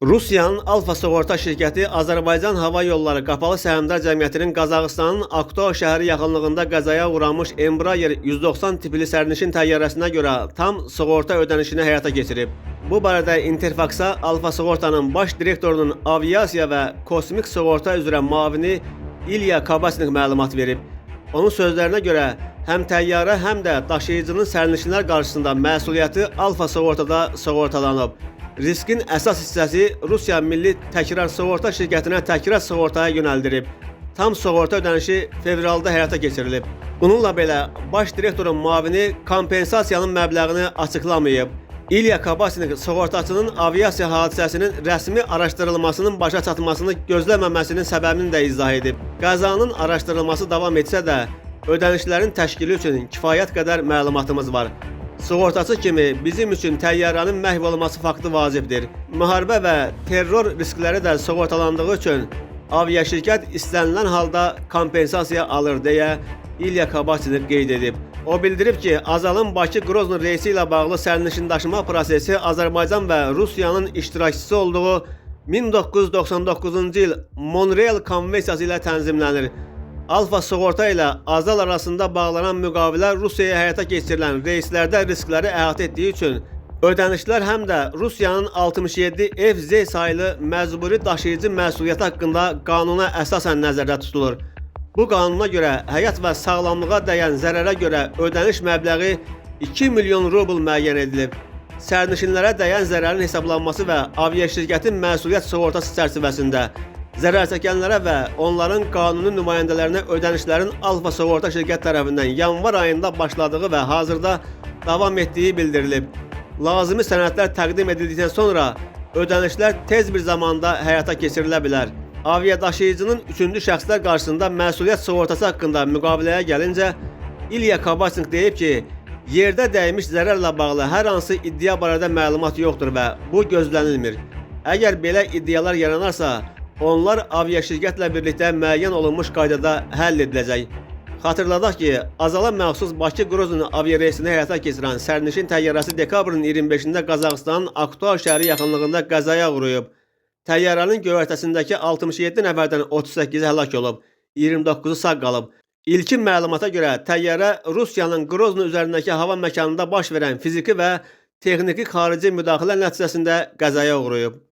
Rusiyanın Alfa Sığorta şirkəti Azərbaycan Hava Yolları Qapalı Səhmdar Cəmiyyətinin Qazaxıstanın Aktau şəhəri yaxınlığında qəzaya uğramış Embraer 190 tipli sərnişin təyyarəsinə görə tam sığorta ödənişini həyata keçirib. Bu barədə Interfax-a Alfa Sığortanın baş direktorunun aviasiya və kosmik sığorta üzrə müavini İlya Kabasnik məlumat verib. Onun sözlərinə görə həm təyyarə, həm də daşıyıcının sərnişinlər qarşısında məsuliyyəti Alfa Sığortada sığortalanıb. Riskin əsas hissəsi Rusiya Milli Təkrar Sığorta şirkətinə təkrar sığortaya yönəldirib. Tam sığorta ödənişi fevralda həyata keçirilib. Bununla belə baş direktorun müavini kompensasiyanın məbləğini açıqlamayıb. İlya Kabasnik sığortaçının aviasiya hadisəsinin rəsmi araşdırılmasının başa çatmasını gözləməməsinin səbəbini də izah edib. Qəzanın araşdırılması davam etsə də, ödənişlərin təşkili üçün kifayət qədər məlumatımız var. Sığortaçı kimi bizim üçün təyyarənin məhv olması faktı vacibdir. Müharibə və terror riskləri də sığortalandığı üçün aviaşirkət istənilən halda kompensasiya alır deyə İlya Kabasnik qeyd edib. O bildirib ki, Azalın Bakı-Grozny reysi ilə bağlı sərnişin daşıma prosesi Azərbaycan və Rusiyanın iştirakçısı olduğu 1999-cu il Monreal Konvensiyası ilə tənzimlənir. Alfa Sığorta ilə Azal arasında bağlanan müqavilə Rusiyaya həyata keçirilən reyslərdə riskləri əhatə etdiyi üçün ödənişlər həm də Rusiyanın 67 FZ saylı məcburi daşıyıcı məsuliyyəti haqqında qanuna əsasən nəzərdə tutulur. Bu qanuna görə həyat və sağlamlığa dəyən zərərə görə ödəniş məbləği 2 milyon rubl müəyyən edilib. Sərnişinlərə dəyən zərərin hesablanması və aviaşirkətin məsuliyyət sığortası çərçivəsində zərər çəkənlərə və onların qanuni nümayəndələrinə ödənişlərin Alfa Sığorta şirkət tərəfindən yanvar ayında başladığı və hazırda davam etdiyi bildirilib. Lazımi sənədlər təqdim edildikdən sonra ödənişlər tez bir zamanda həyata keçirilə bilər. Aviadaşıyıcının üçüncü şəxslər qarşısında məsuliyyət sığortası haqqında müqaviləyə gəlincə, İlya Kabasnik deyib ki, yerdə dəymiş zərərlə bağlı hər hansı iddia barədə məlumat yoxdur və bu gözlənilmir. Əgər belə iddialar yaranarsa, onlar aviaşirkətlə birlikdə müəyyən olunmuş qaydada həll ediləcək. Xatırladaq ki, Azala məxsus Bakı-Grozny aviareysini həyata keçirən sərnişin təyyarəsi dekabrın 25-də Qazaxıstanın Aktau şəhəri yaxınlığında qəzaya uğrayıb. Təyyarənin göyərtəsindəki 67 nəfərdən 38-i həlak olub, 29-u sağ qalıb. İlkin məlumata görə təyyarə Rusiyanın Grozny üzərindəki hava məkanında baş verən fiziki və texniki xarici müdaxilə nəticəsində qəzaya uğrayıb.